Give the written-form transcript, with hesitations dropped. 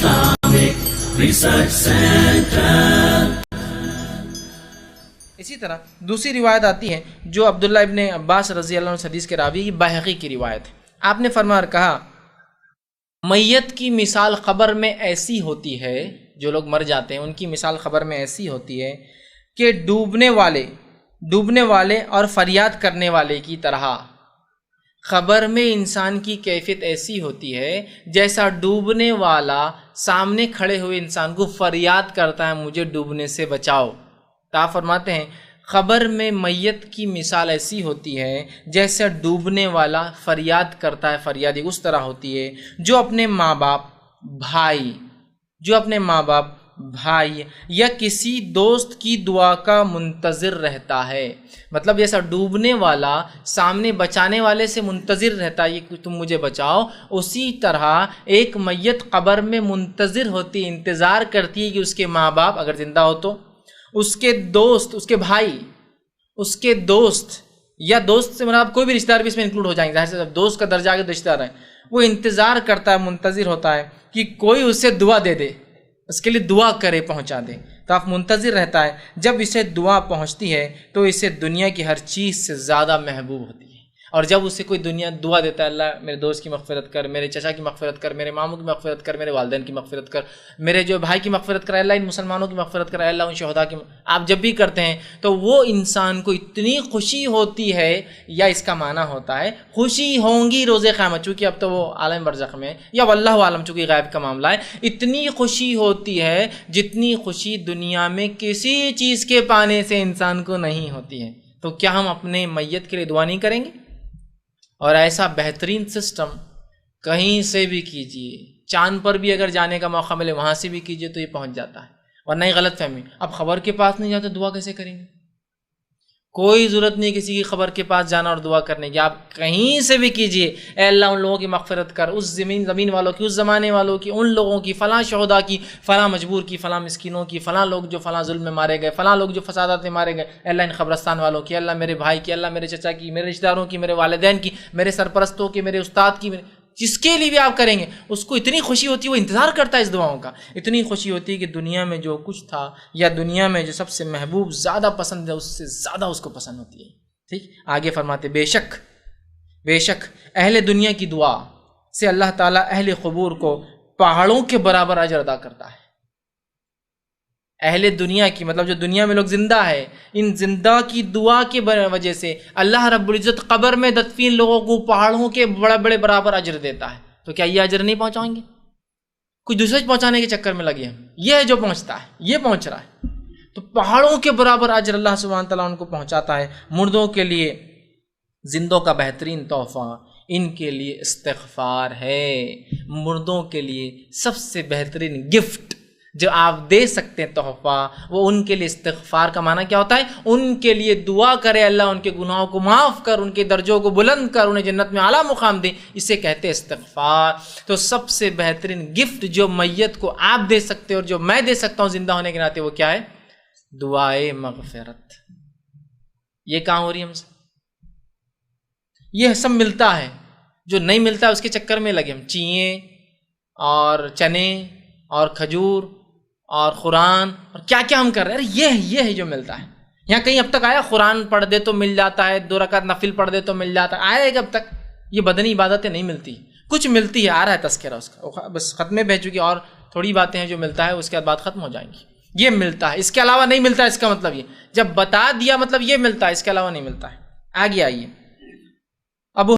Islamic Research Center. اسی طرح دوسری روایت آتی ہے جو عبداللہ ابن عباس رضی اللہ عنہ حدیث کے راوی کی بحقی کی روایت ہے. آپ نے فرمایا کہا میت کی مثال قبر میں ایسی ہوتی ہے، جو لوگ مر جاتے ہیں ان کی مثال قبر میں ایسی ہوتی ہے کہ ڈوبنے والے اور فریاد کرنے والے کی طرح. خبر میں انسان کی کیفیت ایسی ہوتی ہے جیسا ڈوبنے والا سامنے کھڑے ہوئے انسان کو فریاد کرتا ہے مجھے ڈوبنے سے بچاؤ. تو آپ فرماتے ہیں خبر میں میت کی مثال ایسی ہوتی ہے جیسے ڈوبنے والا فریاد کرتا ہے، فریادی اس طرح ہوتی ہے جو اپنے ماں باپ بھائی یا کسی دوست کی دعا کا منتظر رہتا ہے. مطلب جیسا ڈوبنے والا سامنے بچانے والے سے منتظر رہتا ہے کہ تم مجھے بچاؤ، اسی طرح ایک میت قبر میں منتظر ہوتی، انتظار کرتی ہے کہ اس کے ماں باپ اگر زندہ ہو تو اس کے دوست، اس کے بھائی، اس کے دوست یا دوست سے مراد کوئی بھی رشتہ دار بھی اس میں انکلوڈ ہو جائیں گے. ظاہر سے دوست کا درجہ آگے رشتہ دار ہے، وہ انتظار کرتا ہے، منتظر ہوتا ہے کہ کوئی اسے دعا دے دے، اس کے لیے دعا کرے، پہنچا دے. تو آپ منتظر رہتا ہے. جب اسے دعا پہنچتی ہے تو اسے دنیا کی ہر چیز سے زیادہ محبوب ہوتی ہے. اور جب اسے کوئی دعا دیتا ہے اللہ میرے دوست کی مغفرت کر، میرے چچا کی مغفرت کر، میرے ماموں کی مغفرت کر، میرے والدین کی مغفرت کر، میرے جو بھائی کی مغفرت کر، اللہ ان مسلمانوں کی مغفرت کر، اللہ ان شہداء کی، آپ جب بھی کرتے ہیں تو وہ انسان کو اتنی خوشی ہوتی ہے، یا اس کا معنی ہوتا ہے خوشی ہوں گی روز قیامت، چونکہ اب تو وہ عالم برزخ میں یا واللہ عالم، چونکہ غیب کا معاملہ ہے، اتنی خوشی ہوتی ہے جتنی خوشی دنیا میں کسی چیز کے پانے سے انسان کو نہیں ہوتی ہے. تو کیا ہم اپنے میت کے لیے دعا نہیں کریں گے؟ اور ایسا بہترین سسٹم کہیں سے بھی کیجئے، چاند پر بھی اگر جانے کا موقع ملے وہاں سے بھی کیجئے تو یہ پہنچ جاتا ہے. اور نئی غلط فہمی، اب خبر کے پاس نہیں جاتے دعا کیسے کریں گے؟ کوئی ضرورت نہیں کسی کی خبر کے پاس جانا اور دعا کرنے کی، آپ کہیں سے بھی کیجئے. اے اللہ ان لوگوں کی مغفرت کر، اس زمین والوں کی، اس زمانے والوں کی، ان لوگوں کی، فلاں شہداء کی، فلاں مجبور کی، فلاں مسکینوں کی، فلاں لوگ جو فلاں ظلم میں مارے گئے، فلاں لوگ جو فسادات میں مارے گئے، اے اللہ ان قبرستان والوں کی، اللہ میرے بھائی کی، اللہ میرے چچا کی، میرے رشتہ داروں کی، میرے والدین کی، میرے سرپرستوں کی، میرے استاد کی، جس کے لیے بھی آپ کریں گے اس کو اتنی خوشی ہوتی ہے، وہ انتظار کرتا ہے اس دعاؤں کا. اتنی خوشی ہوتی ہے کہ دنیا میں جو کچھ تھا یا دنیا میں جو سب سے محبوب زیادہ پسند ہے اس سے زیادہ اس کو پسند ہوتی ہے. ٹھیک، آگے فرماتے بے شک اہل دنیا کی دعا سے اللہ تعالیٰ اہل قبور کو پہاڑوں کے برابر اجر ادا کرتا ہے. اہل دنیا کی مطلب جو دنیا میں لوگ زندہ ہے، ان زندہ کی دعا کی وجہ سے اللہ رب العزت قبر میں دفین لوگوں کو پہاڑوں کے بڑے برابر اجر دیتا ہے. تو کیا یہ اجر نہیں پہنچائیں گے؟ کچھ دوسرے پہنچانے کے چکر میں لگے ہیں، یہ ہے جو پہنچتا ہے، یہ پہنچ رہا ہے. تو پہاڑوں کے برابر اجر اللہ سبحانہ تعالیٰ ان کو پہنچاتا ہے. مردوں کے لیے زندوں کا بہترین تحفہ ان کے لیے استغفار ہے. مردوں کے لیے سب سے بہترین گفٹ جو آپ دے سکتے ہیں تحفہ، وہ ان کے لیے استغفار کا معنی کیا ہوتا ہے؟ ان کے لیے دعا کرے اللہ ان کے گناہوں کو معاف کر، ان کے درجوں کو بلند کر، انہیں جنت میں اعلیٰ مقام دے. اسے کہتے ہیں استغفار. تو سب سے بہترین گفٹ جو میت کو آپ دے سکتے اور جو میں دے سکتا ہوں زندہ ہونے کے ناطے، وہ کیا ہے؟ دعائے مغفرت. یہ کہاں ہو رہی ہے ہم سے؟ یہ سب ملتا ہے، جو نہیں ملتا ہے اس کے چکر میں لگے ہم. چیئیں اور چنے اور کھجور اور قرآن اور کیا کیا ہم کر رہے ہیں. یہ ہے جو ملتا ہے. یہاں کہیں اب تک آیا قرآن پڑھ دے تو مل جاتا ہے، 2 رکعت نفل پڑھ دے تو مل جاتا ہے؟ آیا ہے کہ اب تک؟ یہ بدنی عبادتیں نہیں ملتی. کچھ ملتی ہے، آ رہا ہے تذکرہ اس کا، بس ختمے بہ چکی، اور تھوڑی باتیں ہیں جو ملتا ہے، اس کے بعد بات ختم ہو جائیں گی. یہ ملتا ہے، اس کے علاوہ نہیں ملتا. اس کا مطلب یہ جب بتا دیا مطلب یہ ملتا ہے، اس کے علاوہ نہیں ملتا ہے. آگے آئیے. ابو